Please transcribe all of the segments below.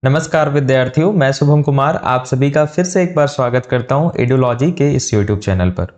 नमस्कार विद्यार्थियों, मैं शुभम कुमार आप सभी का फिर से एक बार स्वागत करता हूं एडुलॉजी के इस यूट्यूब चैनल पर।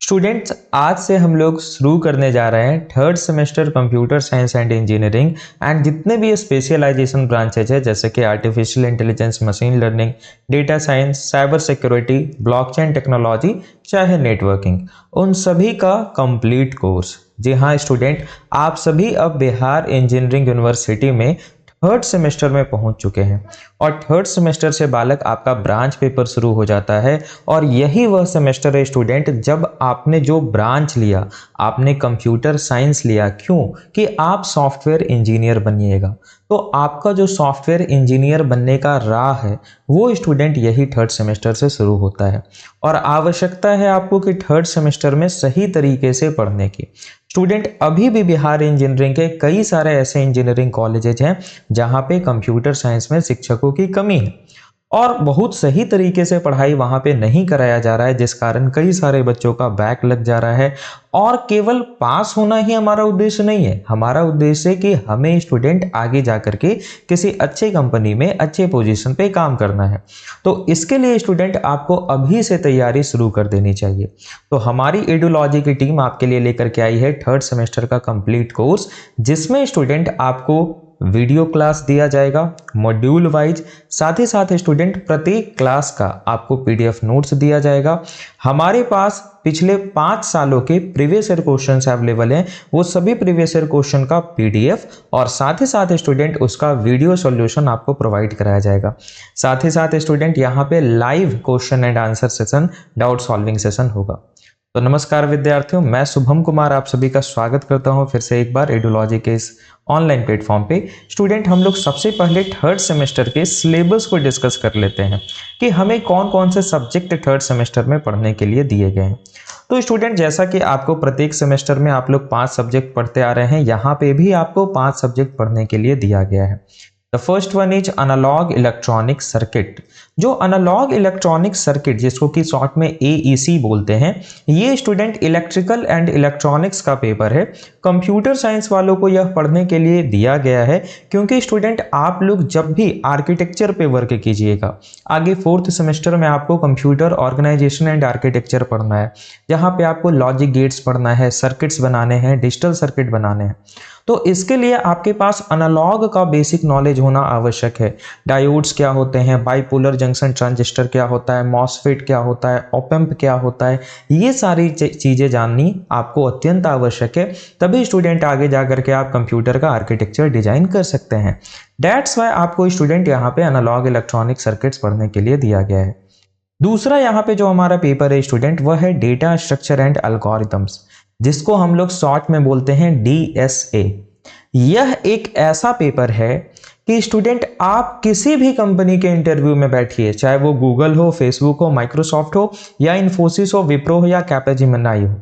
स्टूडेंट्स, आज से हम लोग शुरू करने जा रहे हैं third semester computer science and engineering and जितने भी स्पेशलाइजेशन ब्रांचेज है जैसे कि artificial intelligence, machine learning, data science, cyber security, blockchain technology, चाहे नेटवर्किंग, उन सभी का कंप्लीट कोर्स। जी हाँ स्टूडेंट, आप सभी अब बिहार इंजीनियरिंग यूनिवर्सिटी में थर्ड सेमेस्टर में पहुंच चुके हैं और थर्ड सेमेस्टर से बालक आपका ब्रांच पेपर शुरू हो जाता है। और यही वह सेमेस्टर है स्टूडेंट जब आपने जो ब्रांच लिया, आपने कंप्यूटर साइंस लिया, क्यों कि आप सॉफ्टवेयर इंजीनियर बनिएगा। तो आपका जो सॉफ्टवेयर इंजीनियर बनने का राह है वो स्टूडेंट यही थर्ड सेमेस्टर से शुरू होता है और आवश्यकता है आपको कि थर्ड सेमेस्टर में सही तरीके से पढ़ने की। स्टूडेंट, अभी भी बिहार इंजीनियरिंग के कई सारे ऐसे इंजीनियरिंग कॉलेजेज हैं जहां पे कंप्यूटर साइंस में शिक्षकों की कमी है और बहुत सही तरीके से पढ़ाई वहां पे नहीं कराया जा रहा है, जिस कारण कई सारे बच्चों का बैक लग जा रहा है। और केवल पास होना ही हमारा उद्देश्य नहीं है, हमारा उद्देश्य है कि हमें स्टूडेंट आगे जाकर के किसी अच्छे कंपनी में अच्छे पोजीशन पे काम करना है। तो इसके लिए स्टूडेंट आपको अभी से तैयारी शुरू कर देनी चाहिए। तो हमारी एडुलॉजी की टीम आपके लिए लेकर के आई है थर्ड सेमेस्टर का कंप्लीट कोर्स, जिसमें स्टूडेंट आपको वीडियो क्लास दिया जाएगा मॉड्यूल वाइज, साथ ही साथ स्टूडेंट प्रत्येक क्लास का आपको पीडीएफ नोट्स दिया जाएगा। हमारे पास पिछले 5 सालों के प्रीवियस ईयर क्वेश्चंस अवेलेबल हैं, वो सभी प्रीवियस ईयर क्वेश्चन का पीडीएफ और साथ ही साथ स्टूडेंट उसका वीडियो सॉल्यूशन आपको प्रोवाइड कराया जाएगा। साथ ही साथ स्टूडेंट यहाँ पे live question and answer session, doubt solving session होगा। तो नमस्कार विद्यार्थियों, मैं शुभम कुमार आप सभी का स्वागत करता हूं फिर से एक बार एडुलॉजी के इस ऑनलाइन प्लेटफॉर्म पे। स्टूडेंट, हम लोग सबसे पहले थर्ड सेमेस्टर के सिलेबस को डिस्कस कर लेते हैं कि हमें कौन कौन से सब्जेक्ट थर्ड सेमेस्टर में पढ़ने के लिए दिए गए हैं। तो स्टूडेंट, जैसा कि आपको प्रत्येक सेमेस्टर में आप लोग 5 सब्जेक्ट पढ़ते आ रहे हैं, यहाँ पे भी आपको 5 सब्जेक्ट पढ़ने के लिए दिया गया है। The first one is analogue electronic circuit. जो एनालॉग इलेक्ट्रॉनिक सर्किट, जिसको कि शॉर्ट में एईसी बोलते हैं, ये स्टूडेंट इलेक्ट्रिकल एंड इलेक्ट्रॉनिक्स का पेपर है। कंप्यूटर साइंस वालों को यह पढ़ने के लिए दिया गया है क्योंकि स्टूडेंट आप लोग जब भी आर्किटेक्चर पे वर्क कीजिएगा, आगे 4th सेमेस्टर में आपको कंप्यूटर ऑर्गेनाइजेशन एंड आर्किटेक्चर पढ़ना है, जहां पे आपको लॉजिक गेट्स पढ़ना है, सर्किट्स बनाने हैं, डिजिटल सर्किट बनाने हैं। तो इसके लिए आपके पास एनालॉग का बेसिक नॉलेज होना आवश्यक है। डायोड्स क्या होते हैं, बाइपोलर जंक्शन ट्रांजिस्टर क्या होता है, मॉसफेट क्या होता है, ऑप-एम्प क्या होता है, ये सारी चीज़ें जाननी आपको अत्यंत आवश्यक है। तभी स्टूडेंट आगे जा करके आप कंप्यूटर का आर्किटेक्चर डिजाइन कर सकते हैं। दैट्स वाई आपको स्टूडेंट यहाँ पे एनालॉग इलेक्ट्रॉनिक सर्किट्स पढ़ने के लिए दिया गया है। दूसरा यहाँ पे जो हमारा पेपर है स्टूडेंट, वह है डेटा स्ट्रक्चर एंड एल्गोरिथम्स, जिसको हम लोग शॉर्ट में बोलते हैं डीएसए। यह एक ऐसा पेपर है कि स्टूडेंट आप किसी भी कंपनी के इंटरव्यू में बैठिए, चाहे वो गूगल हो, फेसबुक हो, माइक्रोसॉफ्ट हो या इन्फोसिस हो, विप्रो हो या कैपेजेमिनी हो,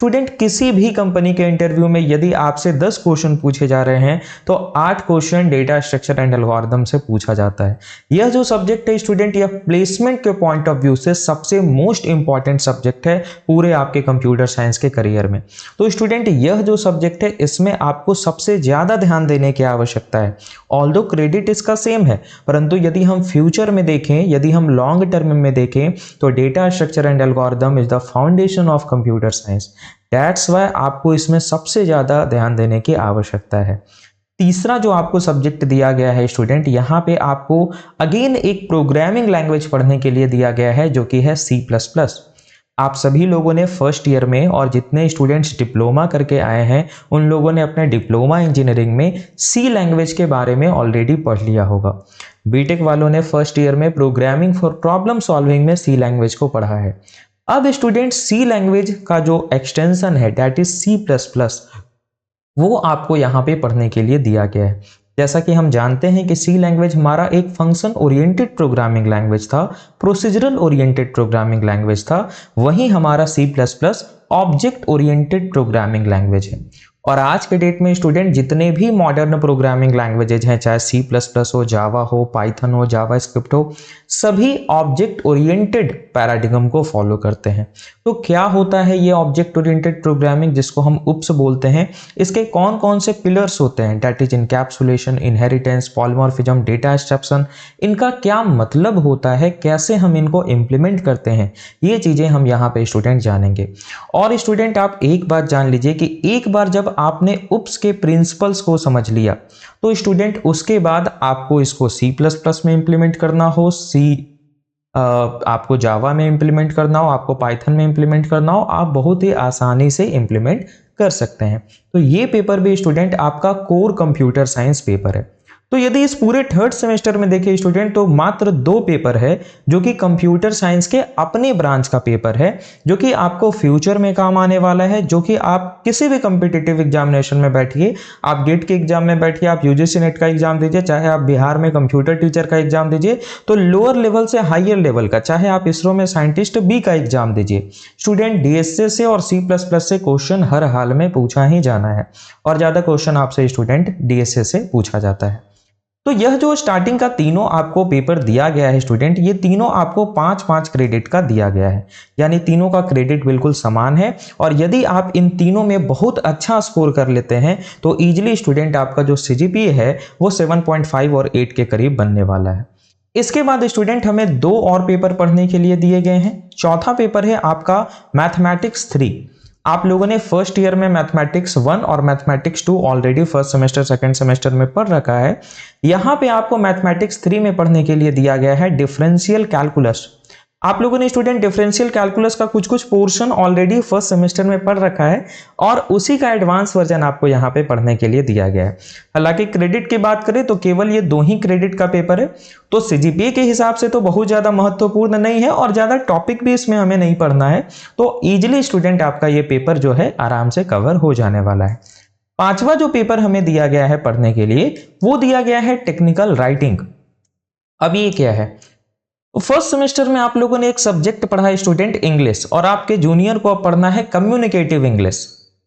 स्टूडेंट किसी भी कंपनी के इंटरव्यू में यदि आपसे 10 क्वेश्चन पूछे जा रहे हैं तो 8 question data structure and algorithm से पूछा जाता है। यह जो सब्जेक्ट है स्टूडेंट, यह प्लेसमेंट के पॉइंट ऑफ व्यू से सबसे मोस्ट इंपॉर्टेंट सब्जेक्ट है पूरे आपके कंप्यूटर साइंस के करियर में। तो स्टूडेंट, यह जो सब्जेक्ट है इसमें आपको सबसे ज्यादा ध्यान देने की आवश्यकता है। ऑल्दो क्रेडिट इसका सेम है, परंतु यदि हम फ्यूचर में देखें, यदि हम लॉन्ग टर्म में देखें, तो data structure and algorithm is the foundation of computer science. That's why आपको इसमें सबसे ज्यादा ध्यान देने की आवश्यकता है। तीसरा जो आपको सब्जेक्ट दिया गया है स्टूडेंट, यहाँ पे आपको अगेन एक प्रोग्रामिंग लैंग्वेज पढ़ने के लिए दिया गया है जो कि है C++। आप सभी लोगों ने फर्स्ट ईयर में और जितने स्टूडेंट्स डिप्लोमा करके आए हैं उन लोगों ने अपने डिप्लोमा इंजीनियरिंग में सी लैंग्वेज के बारे में ऑलरेडी पढ़ लिया होगा। बीटेक वालों ने फर्स्ट ईयर में प्रोग्रामिंग फॉर प्रॉब्लम सॉल्विंग में सी लैंग्वेज को पढ़ा है। अब स्टूडेंट, सी लैंग्वेज का जो एक्सटेंशन है दैट इज C++, वो आपको यहाँ पे पढ़ने के लिए दिया गया है। जैसा कि हम जानते हैं कि सी लैंग्वेज हमारा एक फंक्शन ओरिएंटेड प्रोग्रामिंग लैंग्वेज था, प्रोसीजरल ओरिएंटेड प्रोग्रामिंग लैंग्वेज था, वहीं हमारा C++ object oriented programming language है। और आज के डेट में स्टूडेंट जितने भी मॉडर्न प्रोग्रामिंग लैंग्वेजेज हैं, चाहे C++ हो, जावा हो, पाइथन हो, जावा स्क्रिप्ट हो, सभी ऑब्जेक्ट ओरिएंटेड पैराडिगम को फॉलो करते हैं। तो क्या होता है ये ऑब्जेक्ट ओरिएंटेड प्रोग्रामिंग, जिसको हम UPS बोलते हैं? इसके कौन कौन से पिलर्स होते हैं? That is encapsulation, inheritance, polymorphism, data abstraction. इनका क्या मतलब होता है, कैसे हम इनको इंप्लीमेंट करते हैं, ये चीजें हम यहाँ पे स्टूडेंट जानेंगे। और स्टूडेंट आप एक बात जान लीजिए कि एक बार जब आपने UPS के प्रिंसिपल्स को समझ लिया तो स्टूडेंट उसके बाद आपको इसको C++ में इंप्लीमेंट करना हो, आपको जावा में इंप्लीमेंट करना हो, आपको पाइथन में इंप्लीमेंट करना हो, आप बहुत ही आसानी से इंप्लीमेंट कर सकते हैं। तो ये पेपर भी स्टूडेंट आपका कोर कंप्यूटर साइंस पेपर है। तो यदि इस पूरे थर्ड सेमेस्टर में देखें स्टूडेंट, तो मात्र 2 पेपर है जो कि कंप्यूटर साइंस के अपने ब्रांच का पेपर है, जो कि आपको फ्यूचर में काम आने वाला है, जो कि आप किसी भी कॉम्पिटिटिव एग्जामिनेशन में बैठिए, आप गेट के एग्जाम में बैठिए, आप यूजीसी नेट का एग्जाम दीजिए, चाहे आप बिहार में कंप्यूटर टीचर का एग्जाम दीजिए, तो लोअर लेवल से हायर लेवल का, चाहे आप इसरो में साइंटिस्ट बी का एग्जाम दीजिए, स्टूडेंट डीएसए से और C++ से क्वेश्चन हर हाल में पूछा ही जाना है। और ज्यादा क्वेश्चन आपसे स्टूडेंट डीएसए से पूछा जाता है। तो यह जो स्टार्टिंग का तीनों आपको पेपर दिया गया है स्टूडेंट, ये तीनों आपको 5-5 क्रेडिट का दिया गया है, यानी तीनों का क्रेडिट बिल्कुल समान है। और यदि आप इन तीनों में बहुत अच्छा स्कोर कर लेते हैं तो इजीली स्टूडेंट आपका जो CGPA है वो 7.5 और 8 के करीब बनने वाला है। इसके बाद स्टूडेंट हमें 2 और पेपर पढ़ने के लिए दिए गए हैं। चौथा पेपर है आपका मैथमेटिक्स 3। आप लोगों ने फर्स्ट ईयर में मैथमेटिक्स 1 और mathematics 2 already first semester second semester में पढ़ रखा है। यहाँ पे आपको मैथमेटिक्स 3 में पढ़ने के लिए दिया गया है डिफरेंशियल कैलकुलस। आप लोगों ने स्टूडेंट डिफरेंशियल कैलकुलस का कुछ पोर्शन ऑलरेडी फर्स्ट सेमेस्टर में पढ़ रखा है और उसी का एडवांस वर्जन आपको यहाँ पे पढ़ने के लिए दिया गया है। हालांकि क्रेडिट की बात करें तो केवल ये 2 ही क्रेडिट का पेपर है, तो CGPA के हिसाब से तो बहुत ज्यादा महत्वपूर्ण नहीं है और ज्यादा टॉपिक भी इसमें हमें नहीं पढ़ना है, तो इजिली स्टूडेंट आपका ये पेपर जो है आराम से कवर हो जाने वाला है। 5वां जो पेपर हमें दिया गया है पढ़ने के लिए वो दिया गया है टेक्निकल राइटिंग। अब ये क्या है? फर्स्ट सेमेस्टर में आप लोगों ने एक सब्जेक्ट पढ़ा है स्टूडेंट इंग्लिश, और आपके जूनियर को अब पढ़ना है कम्युनिकेटिव इंग्लिश।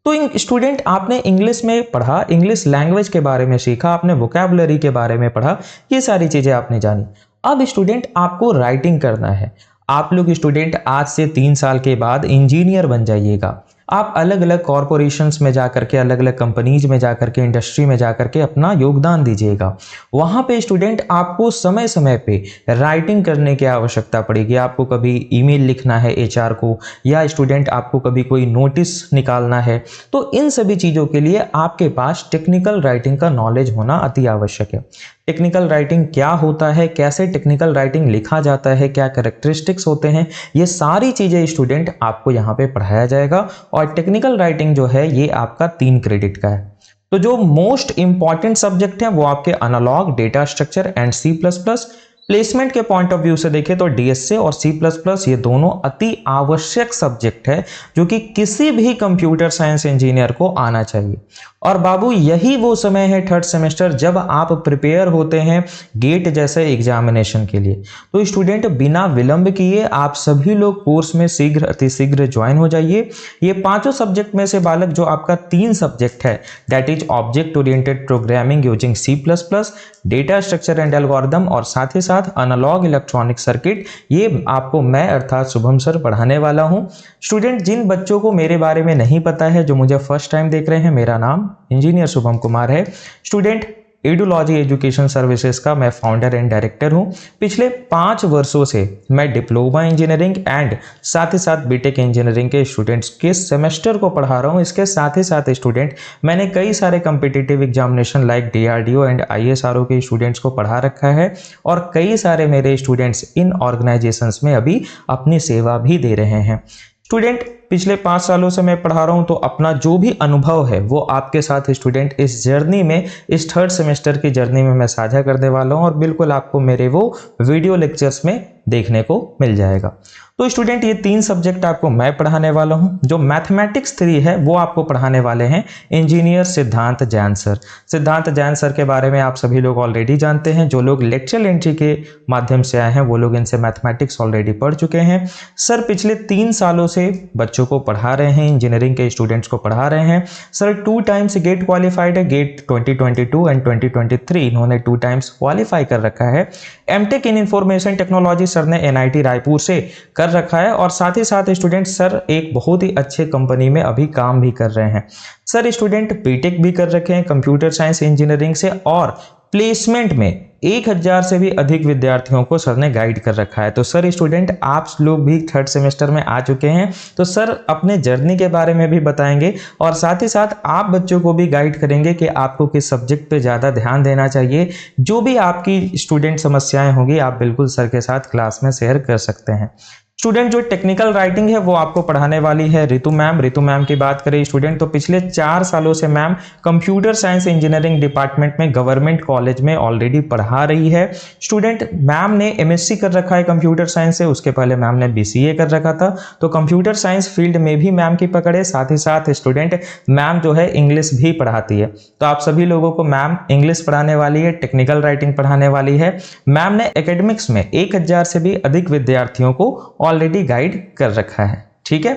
तो स्टूडेंट आपने इंग्लिश में पढ़ा, इंग्लिश लैंग्वेज के बारे में सीखा, आपने वोकैबुलरी के बारे में पढ़ा, ये सारी चीजें आपने जानी। अब स्टूडेंट आपको राइटिंग करना है। आप लोग स्टूडेंट आज से 3 साल के बाद इंजीनियर बन जाइएगा। आप अलग अलग कॉरपोरेशंस में जाकर के, अलग अलग कंपनीज में जाकर के, इंडस्ट्री में जाकर के अपना योगदान दीजिएगा। वहां पे स्टूडेंट आपको समय समय पे राइटिंग करने की आवश्यकता पड़ेगी। आपको कभी ईमेल लिखना है HR को, या स्टूडेंट आपको कभी कोई नोटिस निकालना है, तो इन सभी चीज़ों के लिए आपके पास टेक्निकल राइटिंग का नॉलेज होना अति आवश्यक है। टेक्निकल राइटिंग क्या होता है, कैसे टेक्निकल राइटिंग लिखा जाता है, क्या कैरेक्टरिस्टिक्स होते हैं, ये सारी चीज़ें स्टूडेंट आपको यहाँ पे पढ़ाया जाएगा। और टेक्निकल राइटिंग जो है ये आपका 3 क्रेडिट का है। तो जो मोस्ट इंपॉर्टेंट सब्जेक्ट है वो आपके analogue, data structure and C++। Placement के पॉइंट ऑफ व्यू से देखें तो DSA और C++ ये दोनों अति आवश्यक सब्जेक्ट है जो कि किसी भी कंप्यूटर साइंस इंजीनियर को आना चाहिए। और बाबू यही वो समय है थर्ड सेमेस्टर जब आप प्रिपेयर होते हैं गेट जैसे एग्जामिनेशन के लिए। तो स्टूडेंट बिना विलंब किए आप सभी लोग कोर्स में शीघ्र अतिशीघ्र ज्वाइन हो जाइए। ये 5 सब्जेक्ट में से बालक जो आपका 3 सब्जेक्ट है, that is object oriented programming using C++, data structure and algorithm और साथ ही साथ एनालॉग इलेक्ट्रॉनिक सर्किट, ये आपको मैं अर्थात शुभम सर पढ़ाने वाला हूं। स्टूडेंट जिन बच्चों को मेरे बारे में नहीं पता है, जो मुझे फर्स्ट टाइम देख रहे हैं, मेरा नाम इंजीनियर शुभम कुमार है। स्टूडेंट एडुलॉजी एजुकेशन सर्विसेज का मैं फाउंडर एंड डायरेक्टर हूं। पिछले 5 वर्षों से मैं डिप्लोमा इंजीनियरिंग एंड साथ ही साथ बीटेक इंजीनियरिंग के स्टूडेंट्स के सेमेस्टर को पढ़ा रहा हूं। इसके साथ ही साथ स्टूडेंट मैंने कई सारे competitive examination like DRDO and ISRO के स्टूडेंट्स को पढ़ा रखा है और कई सारे मेरे स्टूडेंट्स इन ऑर्गेनाइजेशंस में अभी अपनी सेवा भी दे रहे हैं। स्टूडेंट पिछले 5 सालों से मैं पढ़ा रहा हूं, तो अपना जो भी अनुभव है वो आपके साथ स्टूडेंट इस जर्नी में, इस थर्ड सेमेस्टर की जर्नी में मैं साझा करने वाला हूं और बिल्कुल आपको मेरे वो वीडियो लेक्चर्स में देखने को मिल जाएगा। तो स्टूडेंट ये 3 सब्जेक्ट आपको मैं पढ़ाने वाला हूं। जो मैथमेटिक्स 3 है वो आपको पढ़ाने वाले हैं इंजीनियर सिद्धांत जैन सर। सिद्धांत जैन सर के बारे में आप सभी लोग ऑलरेडी जानते हैं। जो लोग लेक्चर एंट्री के माध्यम से आए हैं वो लोग इनसे मैथमेटिक्स ऑलरेडी पढ़ चुके हैं। सर पिछले 3 सालों से बच्चों बच्चों को पढ़ा रहे हैं, इंजीनियरिंग के स्टूडेंट्स को पढ़ा रहे हैं। सर 2 टाइम्स गेट क्वालिफाइड है, गेट 2022 एंड 2023 इन्होंने 2 टाइम्स क्वालिफाई कर रखा है। MTech in information technology sir ने एनआईटी रायपुर से कर रखा है और साथ ही साथ स्टूडेंट सर एक बहुत ही अच्छे कंपनी में अभी काम भी कर रहे हैं। सर स्टूडेंट बीटेक भी कर रखे हैं कंप्यूटर साइंस इंजीनियरिंग से और प्लेसमेंट में 1000 से भी अधिक विद्यार्थियों को सर ने गाइड कर रखा है। तो सर स्टूडेंट आप लोग भी 3rd सेमेस्टर में आ चुके हैं, तो सर अपने जर्नी के बारे में भी बताएंगे और साथ ही साथ आप बच्चों को भी गाइड करेंगे कि आपको किस सब्जेक्ट पे ज़्यादा ध्यान देना चाहिए। जो भी आपकी स्टूडेंट समस्याएं होंगी आप बिल्कुल सर के साथ क्लास में शेयर कर सकते हैं। स्टूडेंट जो टेक्निकल राइटिंग है वो आपको पढ़ाने वाली है रितु मैम। रितु मैम की बात करें स्टूडेंट तो पिछले 4 सालों से ma'am computer science engineering department में गवर्नमेंट कॉलेज में ऑलरेडी पढ़ा रही है। स्टूडेंट मैम ने एमएससी कर रखा है कंप्यूटर साइंस से, उसके पहले मैम ने बीसीए कर रखा था, तो कंप्यूटर साइंस फील्ड में भी मैम की पकड़ है। साथ ही साथ स्टूडेंट मैम जो है इंग्लिश भी पढ़ाती है, तो आप सभी लोगों को मैम इंग्लिश पढ़ाने वाली है, टेक्निकल राइटिंग पढ़ाने वाली है। मैम ने एकेडमिक्स में 1000 से भी अधिक विद्यार्थियों को ऑलरेडी गाइड कर रखा है। ठीक है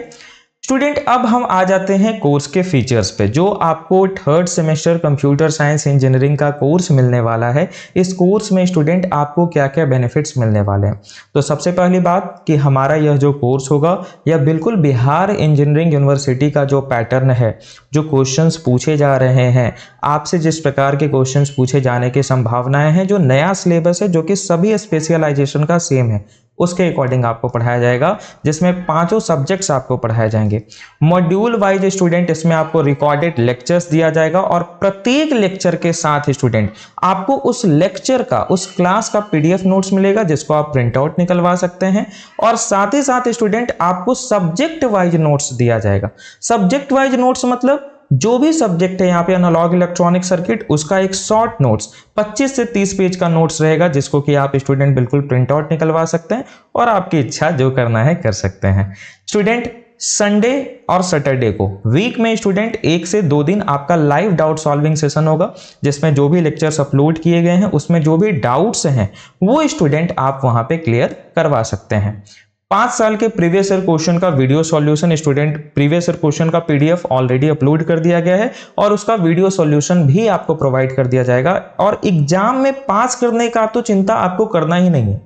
स्टूडेंट, अब हम आ जाते हैं कोर्स के फीचर्स पे। जो आपको 3rd semester computer science engineering का कोर्स मिलने वाला है, इस कोर्स में स्टूडेंट आपको क्या क्या बेनिफिट्स मिलने वाले हैं। तो सबसे पहली बात कि हमारा यह जो कोर्स होगा यह बिल्कुल बिहार इंजीनियरिंग यूनिवर्सिटी का जो पैटर्न है, जो क्वेश्चंस पूछे जा रहे हैं, आपसे जिस प्रकार के क्वेश्चंस पूछे जाने की संभावनाएं हैं, जो नया सिलेबस है जो कि सभी स्पेशलाइजेशन का सेम है, उसके अकॉर्डिंग आपको पढ़ाया जाएगा, जिसमें 5 सब्जेक्ट्स आपको पढ़ाए जाएंगे। मॉड्यूल वाइज स्टूडेंट इसमें आपको रिकॉर्डेड लेक्चर्स दिया जाएगा और प्रत्येक लेक्चर के साथ स्टूडेंट आपको उस लेक्चर का, उस क्लास का पीडीएफ नोट्स मिलेगा जिसको आप प्रिंट आउट निकलवा सकते हैं। और साथ ही साथ स्टूडेंट आपको सब्जेक्ट वाइज नोट्स दिया जाएगा। सब्जेक्ट वाइज नोट्स मतलब जो भी सब्जेक्ट है, यहाँ पे एनालॉग इलेक्ट्रॉनिक सर्किट, उसका एक शॉर्ट नोट्स 25 से 30 पेज का नोट्स रहेगा, जिसको कि आप स्टूडेंट बिल्कुल प्रिंट आउट निकलवा सकते हैं और आपकी इच्छा जो करना है कर सकते हैं। स्टूडेंट संडे और सैटरडे को वीक में स्टूडेंट 1 से 2 दिन आपका लाइव डाउट सॉल्विंग सेशन होगा, जिसमें जो भी लेक्चर्स अपलोड किए गए हैं उसमें जो भी डाउट्स हैं वो स्टूडेंट आप वहां पे क्लियर करवा सकते हैं। 5 साल के प्रीवियस ईयर क्वेश्चन का video solution student, previous year question का पीडीएफ ऑलरेडी अपलोड कर दिया गया है और उसका वीडियो सॉल्यूशन भी आपको प्रोवाइड कर दिया जाएगा। और एग्जाम में पास करने का तो चिंता आपको करना ही नहीं है।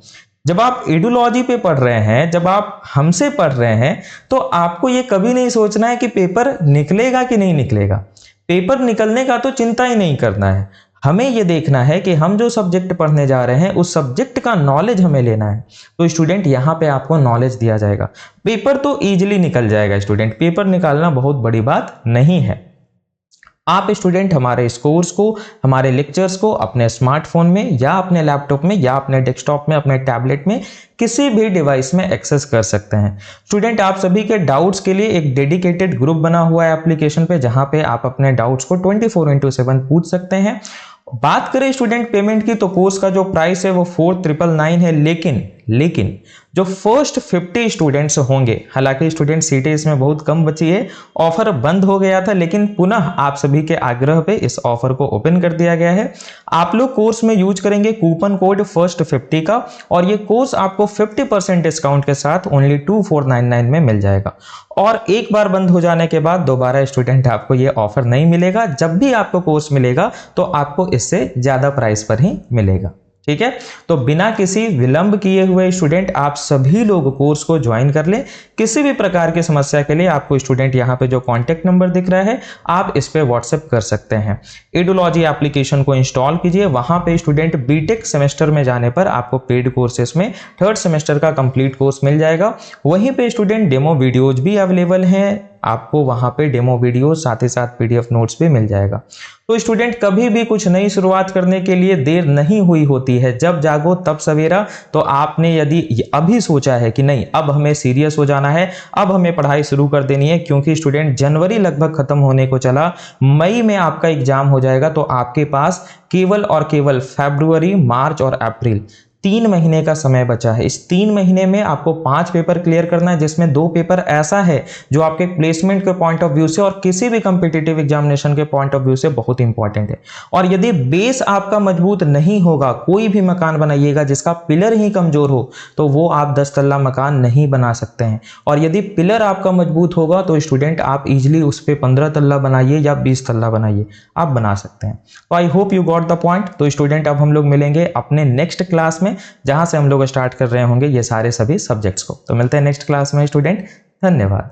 जब आप एडुलॉजी पे पढ़ रहे हैं, जब आप हमसे पढ़ रहे हैं, तो आपको ये कभी नहीं सोचना है कि पेपर निकलेगा कि नहीं निकलेगा। पेपर निकलने का तो चिंता ही नहीं करना है। हमें ये देखना है कि हम जो सब्जेक्ट पढ़ने जा रहे हैं उस सब्जेक्ट का नॉलेज हमें लेना है। तो स्टूडेंट यहाँ पे आपको नॉलेज दिया जाएगा। पेपर तो इजीली निकल जाएगा स्टूडेंट, पेपर निकालना बहुत बड़ी बात नहीं है। आप स्टूडेंट हमारे इस कोर्स को, हमारे लेक्चर्स को अपने स्मार्टफोन में या अपने लैपटॉप में या अपने डेस्कटॉप में, अपने टैबलेट में, किसी भी डिवाइस में एक्सेस कर सकते हैं। स्टूडेंट आप सभी के डाउट्स के लिए एक डेडिकेटेड ग्रुप बना हुआ है एप्लीकेशन पे, जहां पे आप अपने डाउट्स को 24/7 पूछ सकते हैं। बात करें स्टूडेंट पेमेंट की, तो कोर्स का जो प्राइस है वो 4999 है, लेकिन जो फर्स्ट 50 स्टूडेंट्स होंगे, हालांकि स्टूडेंट सीटें इसमें बहुत कम बची है, ऑफर बंद हो गया था, लेकिन पुनः आप सभी के आग्रह पे इस ऑफर को ओपन कर दिया गया है। आप लोग कोर्स में यूज करेंगे कूपन कोड फर्स्ट 50 का और ये कोर्स आपको 50% डिस्काउंट के साथ ओनली 2499 में मिल जाएगा। और एक बार बंद हो जाने के बाद दोबारा स्टूडेंट आपको ये ऑफर नहीं मिलेगा। जब भी आपको कोर्स मिलेगा तो आपको इससे ज्यादा प्राइस पर ही मिलेगा। ठीक है, तो बिना किसी विलंब किए हुए स्टूडेंट आप सभी लोग कोर्स को ज्वाइन कर लें। किसी भी प्रकार की समस्या के लिए आपको स्टूडेंट यहाँ पे जो कॉन्टैक्ट नंबर दिख रहा है आप इस पे व्हाट्सएप कर सकते हैं। एडुलॉजी एप्लीकेशन को इंस्टॉल कीजिए। वहां पे स्टूडेंट बीटेक सेमेस्टर में जाने पर आपको पेड कोर्सेस में 3rd सेमेस्टर का कंप्लीट कोर्स मिल जाएगा। वहीं पे स्टूडेंट डेमो वीडियोज भी अवेलेबल हैं, आपको वहां पे डेमो वीडियो साथ ही साथ पीडीएफ नोट्स भी मिल जाएगा। तो स्टूडेंट कभी भी कुछ नई शुरुआत करने के लिए देर नहीं हुई होती है, जब जागो तब सवेरा। तो आपने यदि अभी सोचा है कि नहीं अब हमें सीरियस हो जाना है, अब हमें पढ़ाई शुरू कर देनी है, क्योंकि स्टूडेंट जनवरी लगभग खत्म होने को चला, मई में आपका एग्जाम हो जाएगा, तो आपके पास केवल और केवल फरवरी, मार्च और अप्रैल 3 महीने का समय बचा है। इस 3 महीने में आपको 5 पेपर क्लियर करना है, जिसमें 2 पेपर ऐसा है जो आपके प्लेसमेंट के पॉइंट ऑफ व्यू से और किसी भी कंपिटिटिव एग्जामिनेशन के पॉइंट ऑफ व्यू से बहुत इंपॉर्टेंट है। और यदि बेस आपका मजबूत नहीं होगा, कोई भी मकान बनाइएगा जिसका पिलर ही कमजोर हो, तो वो आप 10 तल्ला मकान नहीं बना सकते हैं। और यदि पिलर आपका मजबूत होगा तो स्टूडेंट आप इजीली उस पर 15 तल्ला बनाइए या 20 तल्ला बनाइए, आप बना सकते हैं। तो I hope you got the point. तो स्टूडेंट अब हम लोग मिलेंगे अपने नेक्स्ट क्लास में, जहां से हम लोग स्टार्ट कर रहे होंगे ये सारे सभी सब्जेक्ट्स को। तो मिलते हैं नेक्स्ट क्लास में स्टूडेंट, धन्यवाद।